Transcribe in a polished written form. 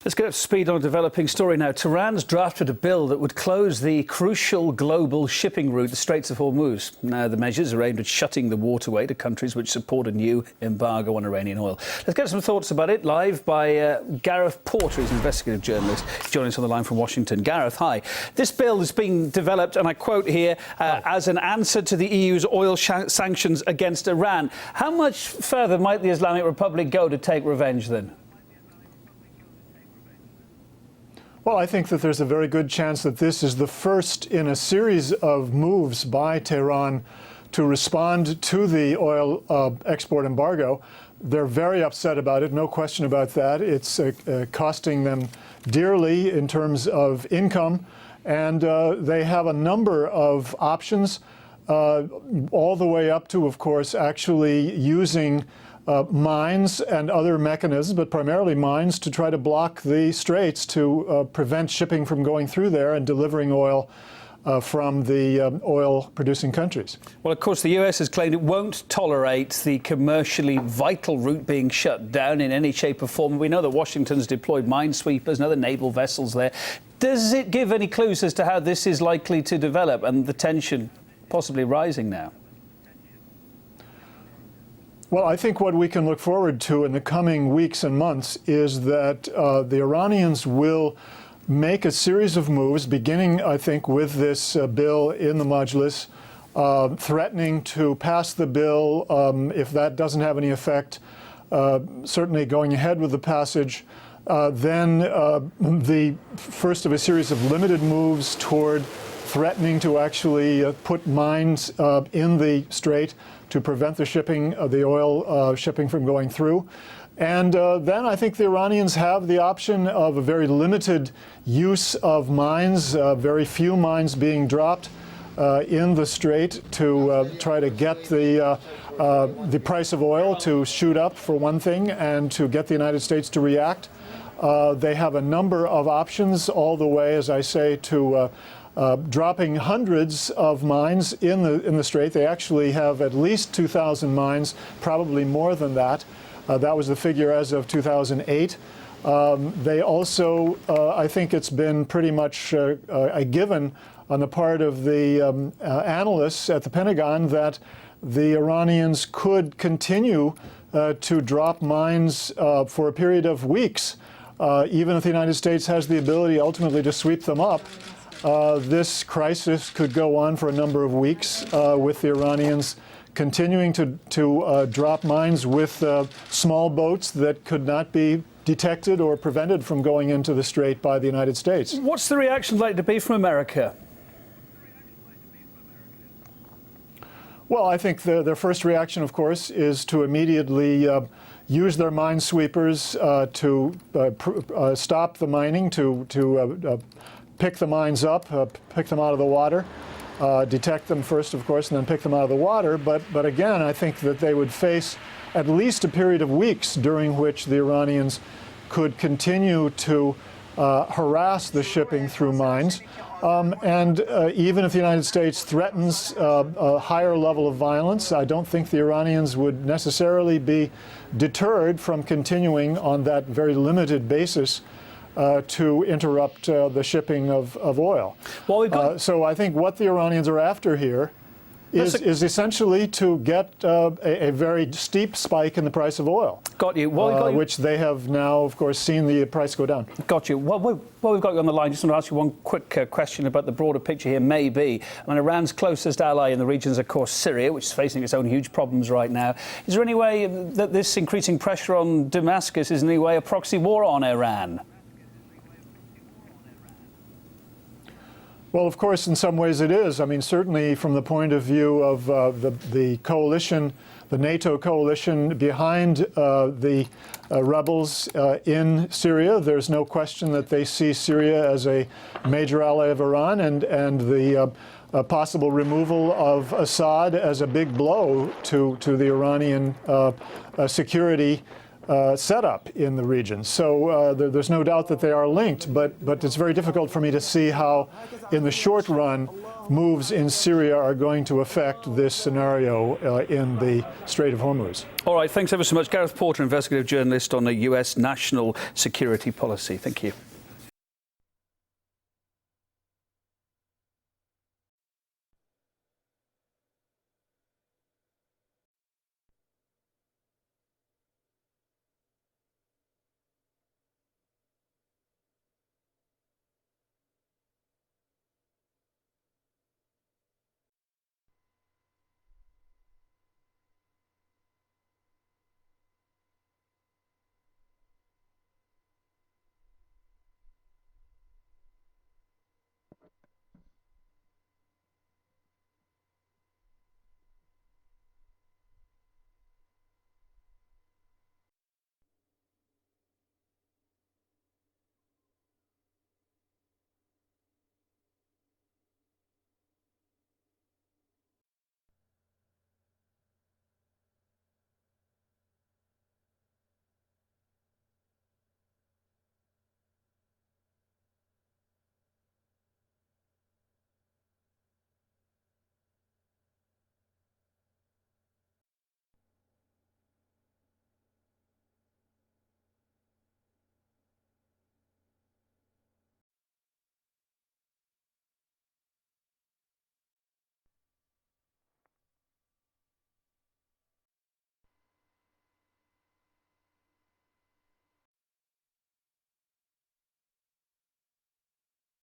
Let's get up to speed on a developing story now. Tehran's drafted a bill that would close the crucial global shipping route, the Straits of Hormuz. Now, the measures are aimed at shutting the waterway to countries which support a new embargo on Iranian oil. Let's get some thoughts about it live by Gareth Porter, who's an investigative journalist, joining us on the line from Washington. Gareth, hi. This bill is being developed, and I quote here, as an answer to the EU's oil sanctions against Iran. How much further might the Islamic Republic go to take revenge then? Well, I think that there's a very good chance that this is the first in a series of moves by Tehran to respond to the oil export embargo. They're very upset about it, no question about that. It's costing them dearly in terms of income, and they have a number of options, all the way up to, of course, actually using mines and other mechanisms, but primarily mines, to try to block the straits to prevent shipping from going through there and delivering oil from the oil-producing countries. Well, of course, the US has claimed it won't tolerate the commercially vital route being shut down in any shape or form. We know that Washington's deployed minesweepers and other naval vessels there. Does it give any clues as to how this is likely to develop and the tension possibly rising now? Well, I think what we can look forward to in the coming weeks and months is that the Iranians will make a series of moves, beginning, I think, with this bill in the Majlis, threatening to pass the bill if that doesn't have any effect, certainly going ahead with the passage. Then the first of a series of limited moves toward threatening to actually put mines in the strait to prevent the shipping of the oil shipping from going through. And then I think the Iranians have the option of a very limited use of mines, very few mines being dropped in the strait to try to get the price of oil to shoot up, for one thing, and to get the United States to react. They have a number of options, all the way, as I say, to dropping hundreds of mines in the strait. They actually have at least 2,000 mines, probably more than that. That was the figure as of 2008. They also, I think it's been pretty much a given on the part of the analysts at the Pentagon that the Iranians could continue to drop mines for a period of weeks, even if the United States has the ability ultimately to sweep them up. This crisis could go on for a number of weeks with the Iranians continuing to drop mines with small boats that could not be detected or prevented from going into the strait by the United States. What's the reaction likely to be from America? Well, I think their first reaction, of course, is to immediately use their minesweepers to stop the mining, to pick the mines up, pick them out of the water, detect them first, of course, and then pick them out of the water. But again, I think that they would face at least a period of weeks during which the Iranians could continue to harass the shipping through mines. And even if the United States threatens a higher level of violence, I don't think the Iranians would necessarily be deterred from continuing on that very limited basis to interrupt the shipping of oil. Well, so I think what the Iranians are after here is essentially to get a very steep spike in the price of oil. Got you. Well, which they have now, of course, seen the price go down. Got you. Well, we've got you on the line, just want to ask you one quick question about the broader picture here, maybe. I mean, Iran's closest ally in the region is, of course, Syria, which is facing its own huge problems right now. Is there any way that this increasing pressure on Damascus is in any way a proxy war on Iran? Well, of course, in some ways it is. I mean, certainly from the point of view of the coalition, the NATO coalition behind the rebels in Syria, there's no question that they see Syria as a major ally of Iran, and the possible removal of Assad as a big blow to the Iranian security setup in the region. So there's no doubt that they are linked, but it's very difficult for me to see how, in the short run, moves in Syria are going to affect this scenario in the Strait of Hormuz. All right, thanks ever so much. Gareth Porter, investigative journalist on the US national security policy. Thank you.